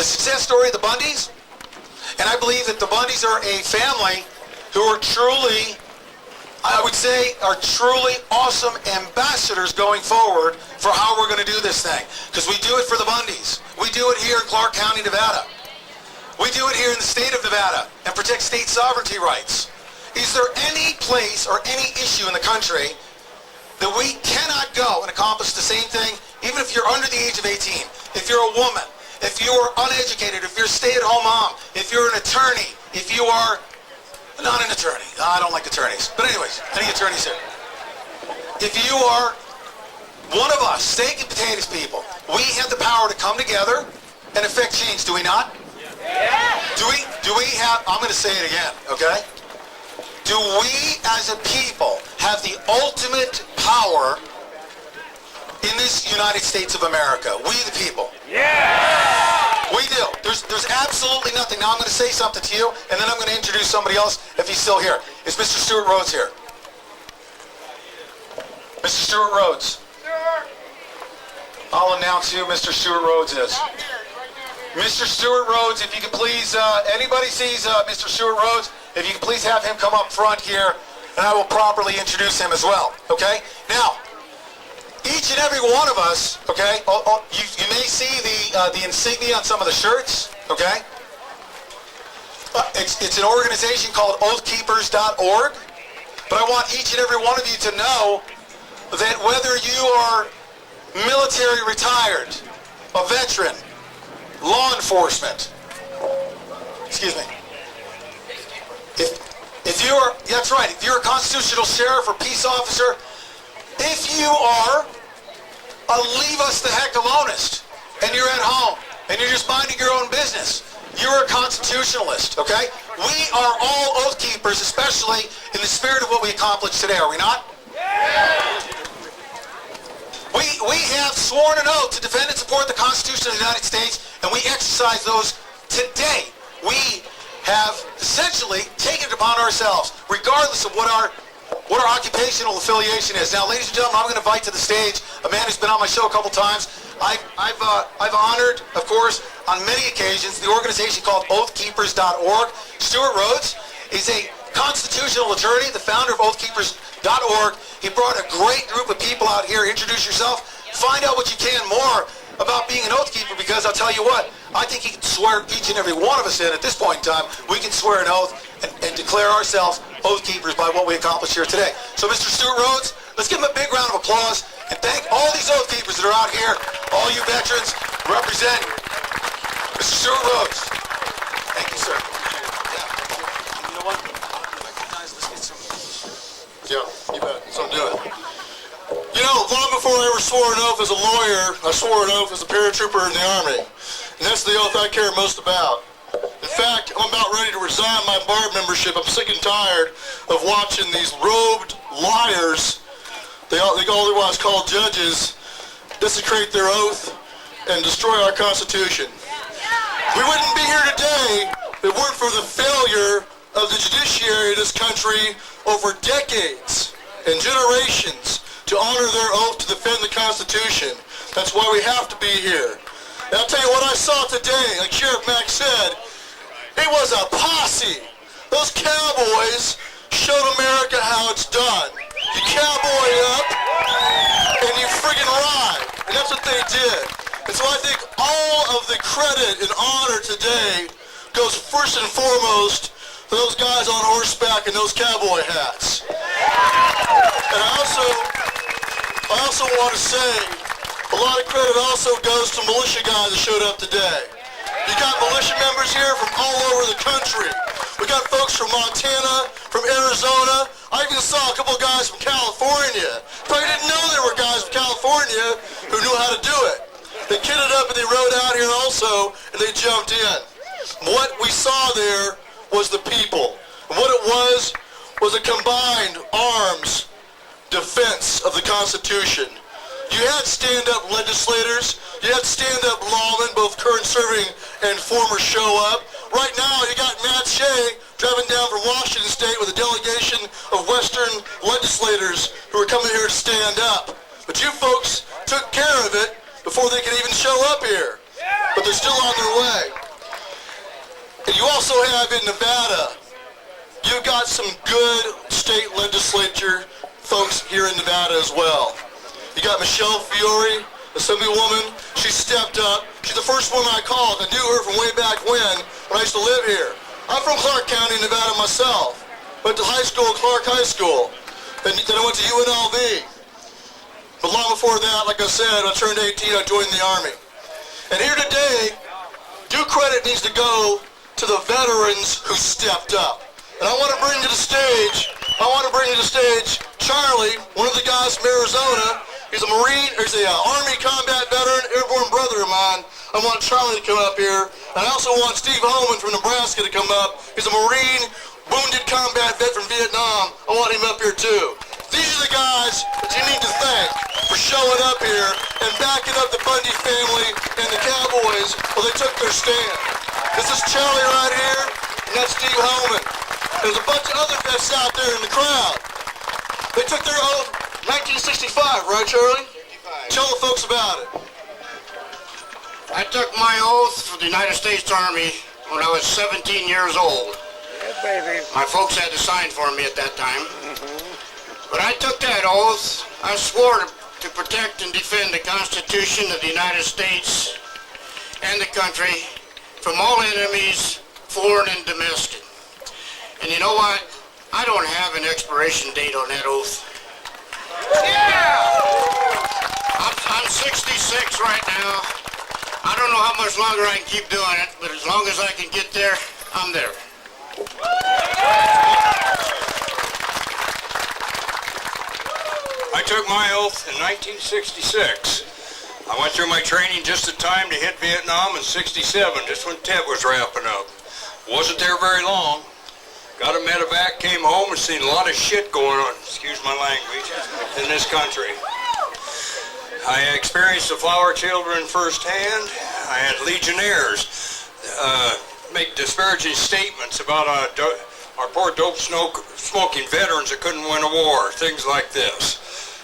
the success story of the Bundys, and I believe that the Bundys are a family who are truly, I would say, are truly awesome ambassadors going forward for how we're going to do this thing. Because we do it for the Bundys. We do it here in Clark County, Nevada. We do it here in the state of Nevada and protect state sovereignty rights. Is there any place or any issue in the country that we cannot go and accomplish the same thing, even if you're under the age of 18, if you're a woman, if you're uneducated, if you're a stay-at-home mom, if you're an attorney, if you are not an attorney. I don't like attorneys. But anyways, any attorneys here? If you are one of us, steak and potatoes people, we have the power to come together and affect change, do we not? Yeah. Do we have, I'm going to say it again, okay? Do we as a people have the ultimate power in this United States of America? We the people. Yeah! We do. There's absolutely nothing. Now I'm going to say something to you, and then I'm going to introduce somebody else if he's still here. Is Mr. Stewart Rhodes here? Mr. Stewart Rhodes. I'll announce who Mr. Stewart Rhodes is. Mr. Stewart Rhodes, if you could please, anybody sees Mr. Stewart Rhodes, if you could please have him come up front here, and I will properly introduce him as well, okay? Now, each and every one of us, okay, you may see the insignia on some of the shirts, okay? It's an organization called Oathkeepers.org, but I want each and every one of you to know that whether you are military retired, a veteran, law enforcement, excuse me, if you're, that's right, if you're a constitutional sheriff or peace officer, if you are a leave us the heck alonist and you're at home and you're just minding your own business, you're a constitutionalist, okay? We are all oath keepers, especially in the spirit of what we accomplished today, are we not? Yeah. We have sworn an oath to defend and support the Constitution of the United States, and we exercise those today. We have essentially taken it upon ourselves, regardless of what our occupational affiliation is. Now, ladies and gentlemen, I'm going to invite to the stage a man who's been on my show a couple times. I've honored, of course, on many occasions, the organization called Oathkeepers.org. Stewart Rhodes is a constitutional attorney, the founder of Oathkeepers.org. He brought a great group of people out here. Introduce yourself. Find out what you can more about being an oath keeper, because I'll tell you what, I think he can swear each and every one of us in at this point in time. We can swear an oath and declare ourselves oath keepers by what we accomplished here today. So Mr. Stewart Rhodes, let's give him a big round of applause and thank all these oath keepers that are out here, all you veterans represent Mr. Stewart Rhodes. Thank you, sir. Yeah. You know what? Let's get some. Yeah, you bet. So do it. You know, long before I ever swore an oath as a lawyer, I swore an oath as a paratrooper in the Army. And that's the oath I care most about. In fact, I'm about ready to resign my bar membership. I'm sick and tired of watching these robed liars, they otherwise called judges, desecrate their oath and destroy our Constitution. We wouldn't be here today if it weren't for the failure of the judiciary of this country over decades and generations to honor their oath to defend the Constitution. That's why we have to be here. And I'll tell you what I saw today, like Sheriff Mack said, it was a posse. Those cowboys showed America how it's done. You cowboy up and you friggin' ride. And that's what they did. And so I think all of the credit and honor today goes first and foremost to those guys on horseback and those cowboy hats. And I also want to say a lot of credit also goes to militia guys that showed up today. You got militia members here from all over the country. We got folks from Montana, from Arizona. I even saw a couple of guys from California. Probably didn't know there were guys from California who knew how to do it. They kitted up and they rode out here also, and they jumped in. What we saw there was the people. And what it was a combined arms defense of the Constitution. You had stand-up legislators, you had stand-up lawmen, both current serving and former show up. Right now, you got Matt Shea driving down from Washington State with a delegation of Western legislators who are coming here to stand up. But you folks took care of it before they could even show up here. But but they're still on their way. And you also have in Nevada, you've got some good state legislature folks here in Nevada as well. You got Michelle Fiore, Assemblywoman. She stepped up. She's the first woman I called. I knew her from way back when I used to live here. I'm from Clark County, Nevada myself. Went to high school, Clark High School. Then I went to UNLV. But long before that, like I said, when I turned 18, I joined the Army. And here today, due credit needs to go to the veterans who stepped up. And I want to bring to the stage, Charlie, one of the guys from Arizona. He's a Marine, he's a Army combat veteran, airborne brother of mine. I want Charlie to come up here. And I also want Steve Holman from Nebraska to come up. He's a Marine, wounded combat vet from Vietnam. I want him up here too. These are the guys that you need to thank for showing up here and backing up the Bundy family and the Cowboys while they took their stand. This is Charlie right here, and that's Steve Holman. There's a bunch of other vets out there in the crowd. They took their oath 1965, right, Charlie? 65. Tell the folks about it. I took my oath for the United States Army when I was 17 years old. Yeah, baby. My folks had to sign for me at that time. But I took that oath. I swore to protect and defend the Constitution of the United States and the country from all enemies, foreign and domestic. And you know what? I don't have an expiration date on that oath. Yeah! I'm 66 right now. I don't know how much longer I can keep doing it, but as long as I can get there, I'm there. I took my oath in 1966. I went through my training just in time to hit Vietnam in 67, just when Tet was wrapping up. Wasn't there very long. Got a medevac, came home and seen a lot of shit going on, excuse my language, in this country. I experienced the flower children firsthand. I had legionnaires make disparaging statements about our poor dope smoking veterans that couldn't win a war, things like this.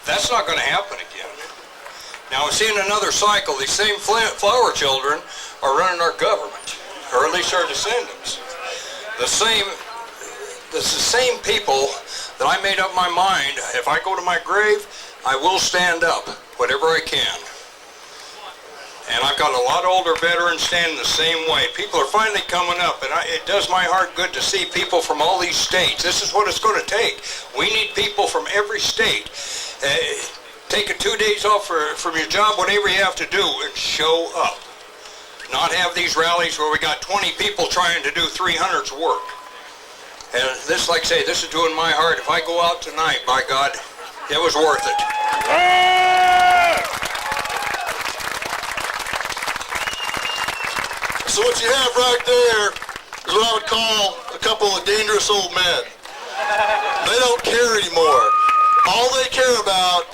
That's not going to happen again. Now, we're seeing another cycle. These same flower children are running our government, or at least our descendants. It's the same people that I made up my mind, if I go to my grave, I will stand up, whatever I can. And I've got a lot of older veterans standing the same way. People are finally coming up, and it does my heart good to see people from all these states. This is what it's going to take. We need people from every state. Take 2 days off from your job, whatever you have to do, and show up. Not have these rallies where we got 20 people trying to do 300's work. And this, like I say, this is doing my heart. If I go out tonight, by God, it was worth it. So what you have right there is what I would call a couple of dangerous old men. They don't care anymore. All they care about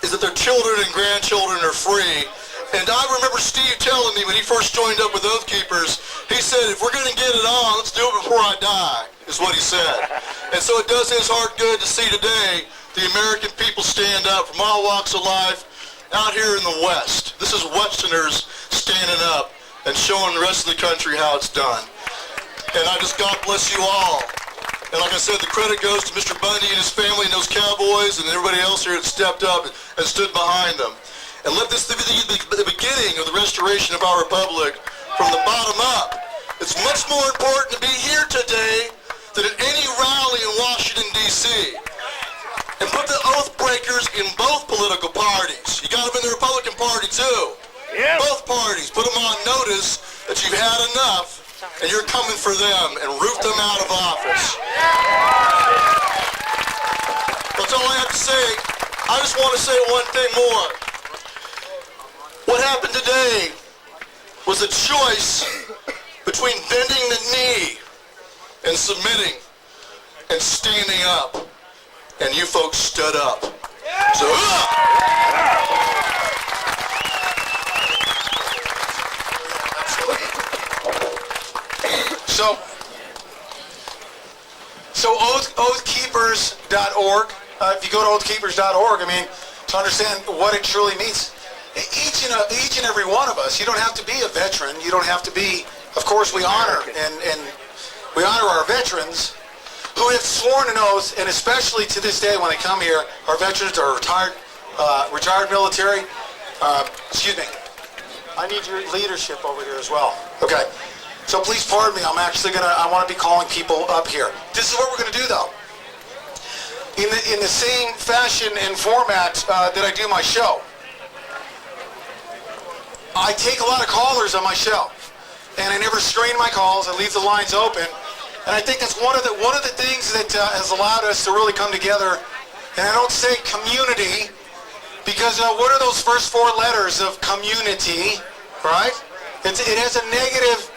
is that their children and grandchildren are free. And I remember Steve telling me when he first joined up with Oathkeepers, he said, if we're going to get it on, let's do it before I die, is what he said. And so it does his heart good to see today the American people stand up from all walks of life out here in the West. This is Westerners standing up and showing the rest of the country how it's done. And I just, God bless you all. And like I said, the credit goes to Mr. Bundy and his family and those Cowboys and everybody else here that stepped up and stood behind them. And let this be the beginning of the restoration of our republic from the bottom up. It's much more important to be here today than at any rally in Washington, D.C. And put the oath breakers in both political parties. You got them in the Republican Party too. Yeah. Both parties. Put them on notice that you've had enough and you're coming for them and root them out of office. That's all I have to say. I just want to say one thing more. What happened today was a choice between bending the knee and submitting and standing up. And you folks stood up. So, So oathkeepers.org, if you go to oathkeepers.org, I mean, to understand what it truly means, each and every one of us, you don't have to be a veteran. You don't have to be, of course, we honor and we honor our veterans who have sworn an oath, and especially to this day when they come here, our veterans are retired military. Excuse me. I need your leadership over here as well. Okay. So please pardon me. I want to be calling people up here. This is what we're going to do, though. In the same fashion and format that I do my show, I take a lot of callers on my show, and I never screen my calls. I leave the lines open, and I think that's one of the things that has allowed us to really come together. And I don't say community because what are those first four letters of community, right? It has a negative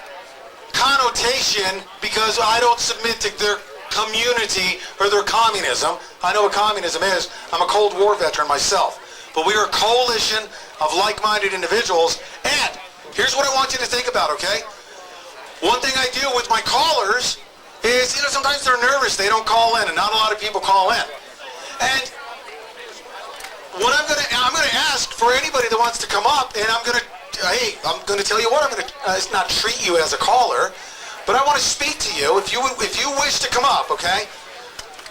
connotation because I don't submit to their community or their communism. I know what communism is. I'm a Cold War veteran myself. But we are a coalition of like-minded individuals. And here's what I want you to think about, okay? One thing I do with my callers is, sometimes they're nervous. They don't call in, and not a lot of people call in. And what I'm going to ask for anybody that wants to come up, and I'm going to tell you what, I'm going to not treat you as a caller, but I want to speak to you. If you wish to come up, okay?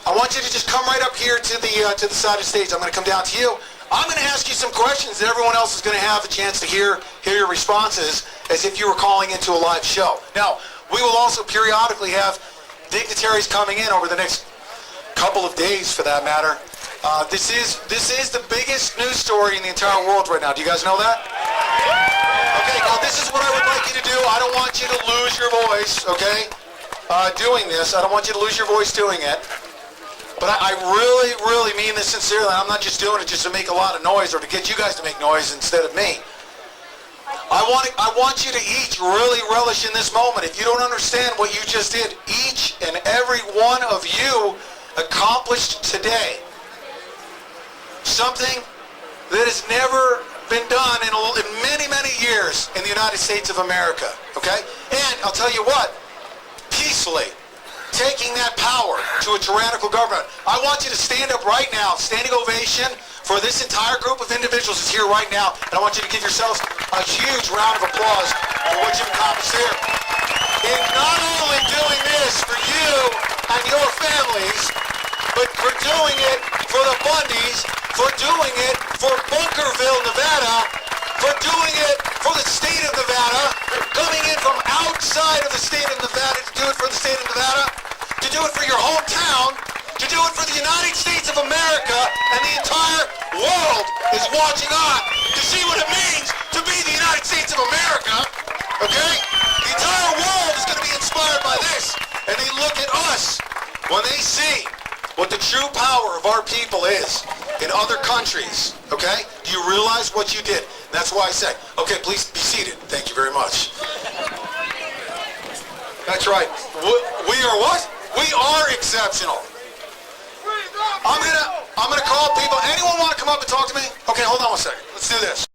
I want you to just come right up here to the side of the stage. I'm going to come down to you. I'm going to ask you some questions that everyone else is going to have a chance to hear your responses as if you were calling into a live show. Now, we will also periodically have dignitaries coming in over the next couple of days, for that matter. This is the biggest news story in the entire world right now. Do you guys know that? Okay, now this is what I would like you to do. I don't want you to lose your voice, okay, doing this. I don't want you to lose your voice doing it. But I really, really mean this sincerely. I'm not just doing it just to make a lot of noise or to get you guys to make noise instead of me. I want you to each really relish in this moment. If you don't understand what you just did, each and every one of you accomplished today something that has never been done in many, many years in the United States of America, okay? And I'll tell you what, peacefully taking that power to a tyrannical government. I want you to stand up right now, standing ovation for this entire group of individuals that's here right now, and I want you to give yourselves a huge round of applause for what you've accomplished here. In not only doing this for you and your families, but for doing it for the Bundys, for doing it for Bunkerville, Nevada, for doing it for the state of Nevada, coming in from outside of the state of Nevada to do it for the state of Nevada, to do it for your hometown, to do it for the United States of America, and the entire world is watching on to see what it means to be the United States of America, okay? The entire world is going to be inspired by this, and they look at us when they see what the true power of our people is in other countries, okay? Do you realize what you did? That's why I say, okay, please be seated. Thank you very much. That's right. We are what? We are exceptional. I'm gonna call people. Anyone want to come up and talk to me? Okay, hold on one second. Let's do this.